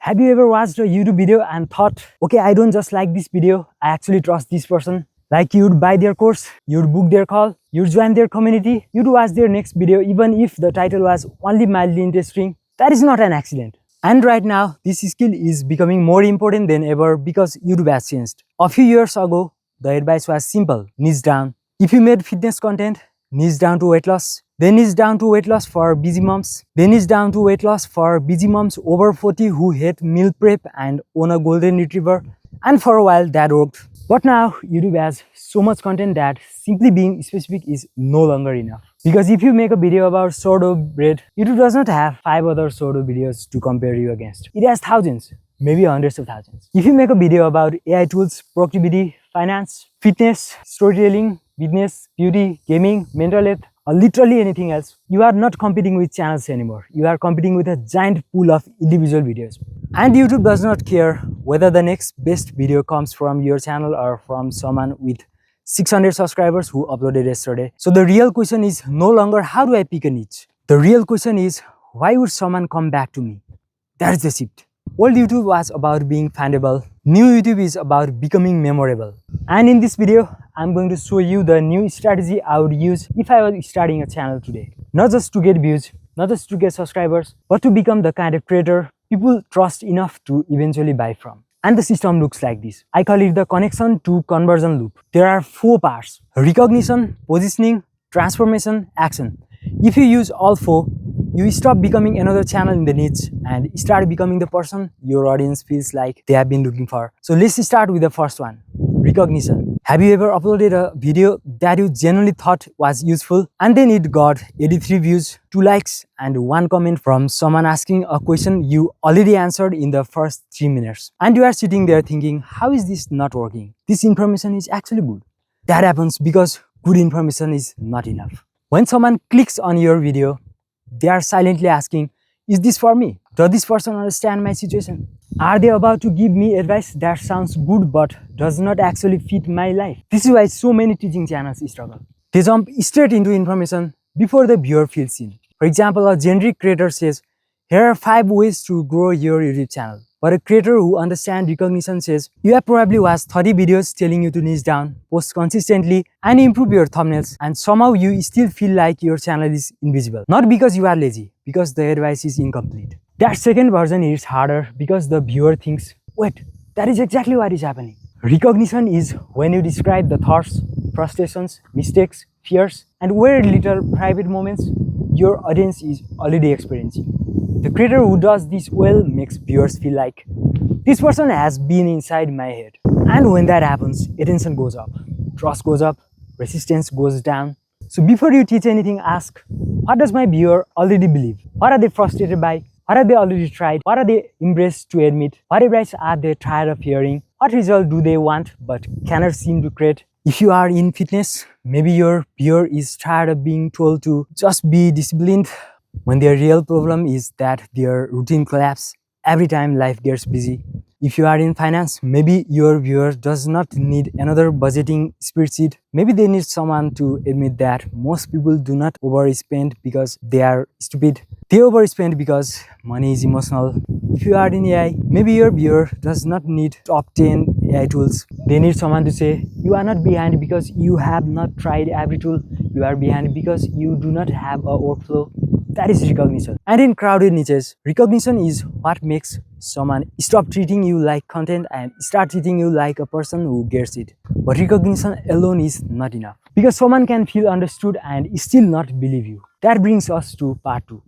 Have you ever watched a YouTube video and thought, okay, I don't just like this video, I actually trust this person? Like you'd buy their course, you'd book their call, you'd join their community, you'd watch their next video even if the title was only mildly interesting. That is not an accident. And right now, this skill is becoming more important than ever because YouTube has changed. A few years ago, the advice was simple, niche down. If you made fitness content, niche down to weight loss. Then niche down to weight loss for busy moms. Then niche down to weight loss for busy moms over 40 who hate meal prep and own a golden retriever. And for a while that worked. But now YouTube has so much content that simply being specific is no longer enough. Because if you make a video about sourdough bread, YouTube does not have 5 other sourdough videos to compare you against. It has thousands, maybe hundreds of thousands. If you make a video about AI tools, productivity, finance, fitness, storytelling, business, beauty, gaming, mental health, or literally anything else, you are not competing with channels anymore. You are competing with a giant pool of individual videos. And YouTube does not care whether the next best video comes from your channel or from someone with 600 subscribers who uploaded yesterday. So the real question is no longer how do I pick a niche? The real question is why would someone come back to me? That's the shift. Old YouTube was about being findable. New YouTube is about becoming memorable. And in this video, I'm going to show you the new strategy I would use if I was starting a channel today. Not just to get views, not just to get subscribers, but to become the kind of creator people trust enough to eventually buy from. And the system looks like this. I call it the connection to conversion loop. There are 4 parts: recognition, positioning, transformation, action. If you use all 4, you stop becoming another channel in the niche and start becoming the person your audience feels like they have been looking for. So let's start with the first one, recognition. Have you ever uploaded a video that you genuinely thought was useful and then it got 83 views, 2 likes and 1 comment from someone asking a question you already answered in the first 3 minutes? And you are sitting there thinking, how is this not working? This information is actually good. That happens because good information is not enough. When someone clicks on your video, they are silently asking, is this for me? Does this person understand my situation? Are they about to give me advice that sounds good but does not actually fit my life? This is why so many teaching channels struggle. They jump straight into information before the viewer feels seen. For example, a generic creator says, here are 5 ways to grow your YouTube channel. But a creator who understands recognition says, you have probably watched 30 videos telling you to niche down, post consistently, and improve your thumbnails, and somehow you still feel like your channel is invisible. Not because you are lazy, because the advice is incomplete. That second version is harder because the viewer thinks, wait, that is exactly what is happening. Recognition is when you describe the thoughts, frustrations, mistakes, fears, and weird little private moments your audience is already experiencing. The creator who does this well makes viewers feel like, this person has been inside my head. And when that happens, attention goes up, trust goes up, resistance goes down. So before you teach anything, ask, what does my viewer already believe? What are they frustrated by? What have they already tried? What are they embraced to admit? What advice are they tired of hearing? What result do they want but cannot seem to create? If you are in fitness, maybe your viewer is tired of being told to just be disciplined when their real problem is that their routine collapses every time life gets busy. If you are in finance, maybe your viewer does not need another budgeting spreadsheet. Maybe they need someone to admit that most people do not overspend because they are stupid. They overspend because money is emotional. If you are in AI, maybe your viewer does not need top 10 AI tools. They need someone to say, you are not behind because you have not tried every tool. You are behind because you do not have a workflow. That is recognition. And in crowded niches, recognition is what makes someone stop treating you like content and start treating you like a person who gets it. But recognition alone is not enough because someone can feel understood and still not believe you. That brings us to part 2,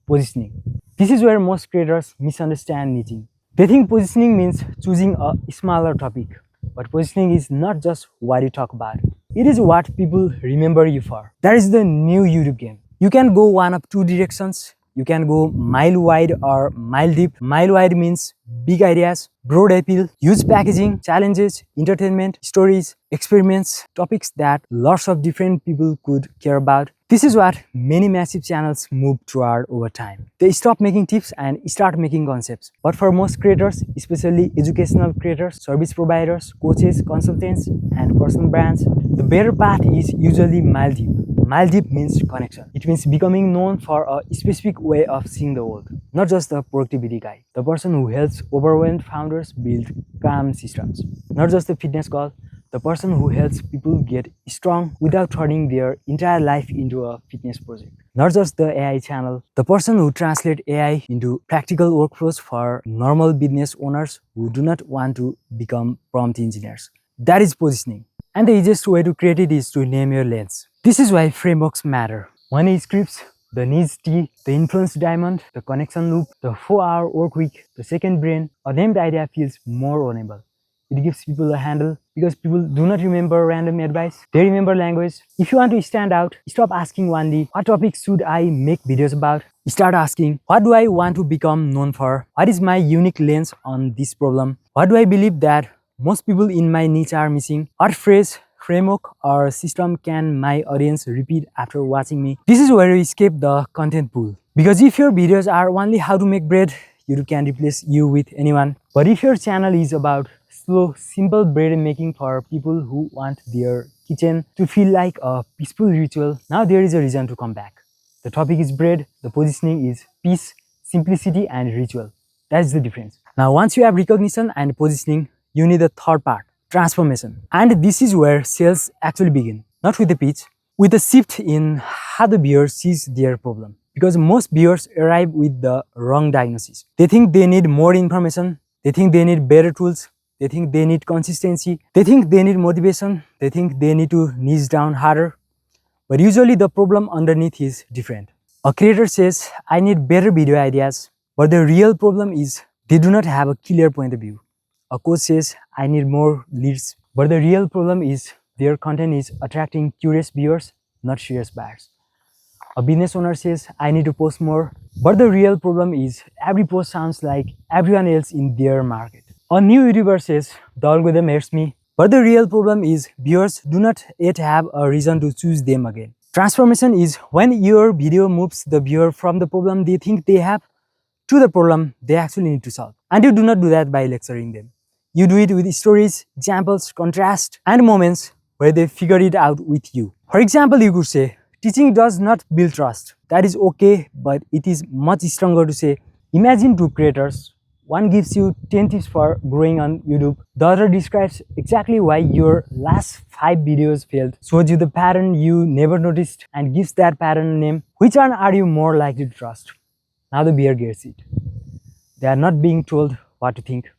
positioning. This is where most creators misunderstand niching. They think positioning means choosing a smaller topic. But positioning is not just what you talk about. It is what people remember you for. That is the new YouTube game. You can go one of 2 directions. You can go mile wide or mile deep. Mile wide means big ideas, broad appeal, huge packaging, challenges, entertainment, stories, experiments, topics that lots of different people could care about. This is what many massive channels move toward over time. They stop making tips and start making concepts. But for most creators, especially educational creators, service providers, coaches, consultants, and personal brands, the better path is usually mile deep. Maldeep means connection. It means becoming known for a specific way of seeing the world, not just the productivity guy, the person who helps overwhelmed founders build calm systems, not just the fitness goal, the person who helps people get strong without turning their entire life into a fitness project. Not just the AI channel, the person who translates AI into practical workflows for normal business owners who do not want to become prompt engineers. That is positioning. And the easiest way to create it is to name your lens. This is why frameworks matter. One is scripts, the needs T, the influence diamond, the connection loop, the 4-hour work week, the second brain. A named idea feels more ownable. It gives people a handle because people do not remember random advice. They remember language. If you want to stand out, stop asking only, what topics should I make videos about? Start asking, what do I want to become known for? What is my unique lens on this problem? What do I believe that most people in my niche are missing? What phrase, framework, or system can my audience repeat after watching me? This is where you escape the content pool. Because if your videos are only how to make bread, YouTube can replace you with anyone. But if your channel is about slow, simple bread making for people who want their kitchen to feel like a peaceful ritual, now there is a reason to come back. The topic is bread, the positioning is peace, simplicity, and ritual. That is the difference. Now, once you have recognition and positioning, you need the third part, transformation. And this is where sales actually begin. Not with the pitch, with a shift in how the viewer sees their problem. Because most viewers arrive with the wrong diagnosis. They think they need more information, they think they need better tools, they think they need consistency, they think they need motivation, they think they need to niche down harder. But usually the problem underneath is different. A creator says, I need better video ideas, but the real problem is they do not have a clear point of view. A coach says, I need more leads, but the real problem is their content is attracting curious viewers, not serious buyers. A business owner says, I need to post more, but the real problem is every post sounds like everyone else in their market. A new YouTuber says, the algorithm hates me, but the real problem is viewers do not yet have a reason to choose them again. Transformation is when your video moves the viewer from the problem they think they have to the problem they actually need to solve. And you do not do that by lecturing them. You do it with stories, examples, contrast, and moments where they figure it out with you. For example, you could say, teaching does not build trust. That is okay, but it is much stronger to say, imagine two creators. One gives you 10 tips for growing on YouTube. The other describes exactly why your last 5 videos failed, shows you the pattern you never noticed, and gives that pattern a name. Which one are you more likely to trust? Now the viewer gets it. They are not being told what to think.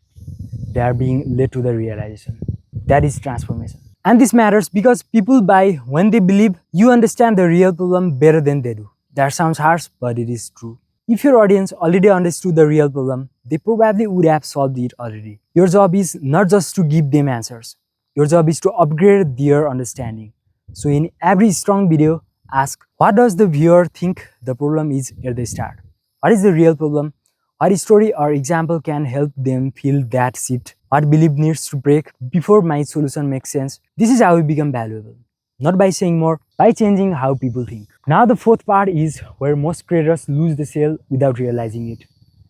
They are being led to the realization. That is transformation. And this matters because people buy when they believe you understand the real problem better than they do. That sounds harsh, but it is true. If your audience already understood the real problem, they probably would have solved it already. Your job is not just to give them answers. Your job is to upgrade their understanding. So in every strong video, ask, what does the viewer think the problem is at the start? What is the real problem? What story or example can help them feel that shift? What belief needs to break before my solution makes sense? This is how we become valuable. Not by saying more, by changing how people think. Now the fourth part is where most creators lose the sale without realizing it.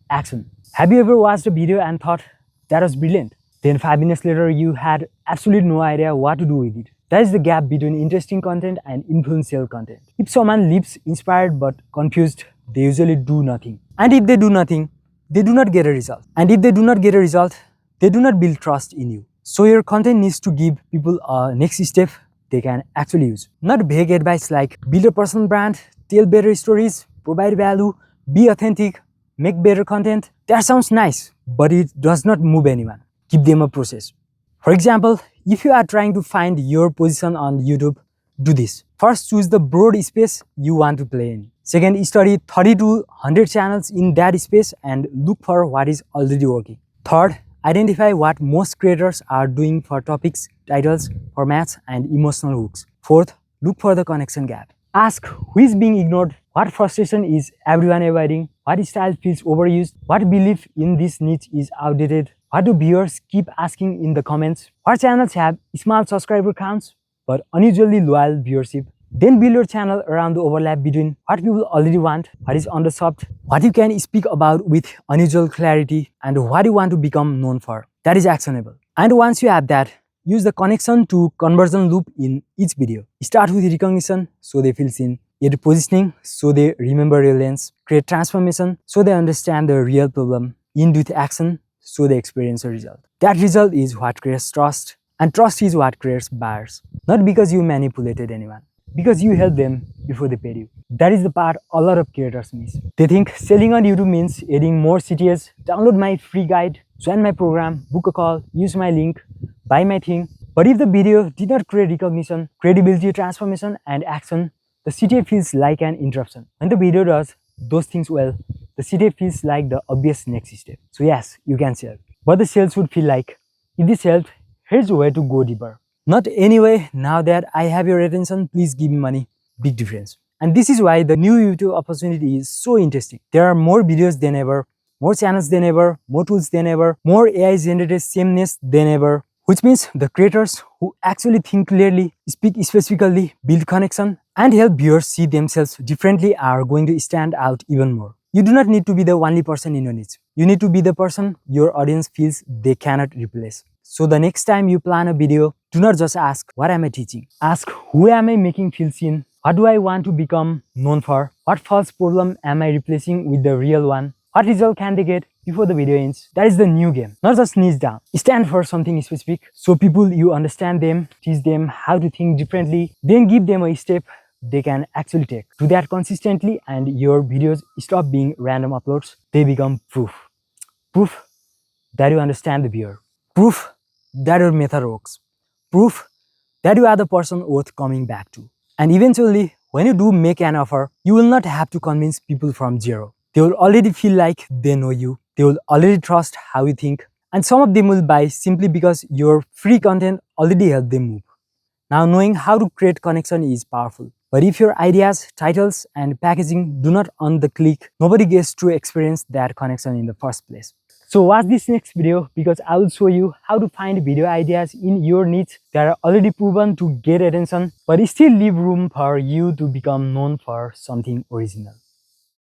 Action. Have you ever watched a video and thought, that was brilliant? Then 5 minutes later, you had absolutely no idea what to do with it. That is the gap between interesting content and influential content. If someone leaves inspired but confused, they usually do nothing. And if they do nothing, they do not get a result. And if they do not get a result, they do not build trust in you. So your content needs to give people a next step they can actually use. Not vague advice like build a personal brand, tell better stories, provide value, be authentic, make better content. That sounds nice, but it does not move anyone. Give them a process. For example, if you are trying to find your position on YouTube, do this. First, choose the broad space you want to play in. Second, study 30 to 100 channels in that space and look for what is already working. Third, identify what most creators are doing for topics, titles, formats, and emotional hooks. Fourth, look for the connection gap. Ask who is being ignored, what frustration is everyone avoiding, what style feels overused, what belief in this niche is outdated, what do viewers keep asking in the comments, what channels have small subscriber counts but unusually loyal viewership. Then build your channel around the overlap between what people already want, what is underserved, what you can speak about with unusual clarity, and what you want to become known for. That is actionable. And once you have that, Use the connection to conversion loop in each video. Start with recognition so they feel seen. Add positioning so they remember relevance. Create transformation so they understand the real problem. End with action so they experience a result. That result is what creates trust, and trust is what creates buyers. Not because you manipulated anyone, because you helped them before they paid you. That is the part a lot of creators miss. They think selling on YouTube means adding more CTAs, download my free guide, join my program, book a call, use my link, buy my thing. But if the video did not create recognition, credibility, transformation, and action, the CTA feels like an interruption. When the video does those things well, the CTA feels like the obvious next step. So yes, you can sell. But the sales would feel like, if this helped, here's where to go deeper. Not anyway, now that I have your attention, please give me money. Big difference. And this is why the new YouTube opportunity is so interesting. There are more videos than ever, more channels than ever, more tools than ever, more AI generated sameness than ever, which means the creators who actually think clearly, speak specifically, build connection, and help viewers see themselves differently are going to stand out even more. You do not need to be the only person in your niche. You need to be the person your audience feels they cannot replace. So the next time you plan a video, do not just ask, what am I teaching? Ask, who am I making feel seen? What do I want to become known for? What false problem am I replacing with the real one? What result can they get before the video ends? That is the new game. Not just niche down. Stand for something specific. So people, you understand them, teach them how to think differently, then give them a step they can actually take. Do that consistently and your videos stop being random uploads. They become proof. Proof that you understand the viewer. Proof that your method works. Proof that you are the person worth coming back to. And eventually, when you do make an offer, you will not have to convince people from zero. They will already feel like they know you. They will already trust how you think. And some of them will buy simply because your free content already helped them move. Now, knowing how to create connection is powerful. But if your ideas, titles, and packaging do not earn the click, nobody gets to experience that connection in the first place. So watch this next video because I will show you how to find video ideas in your niche that are already proven to get attention, but still leave room for you to become known for something original.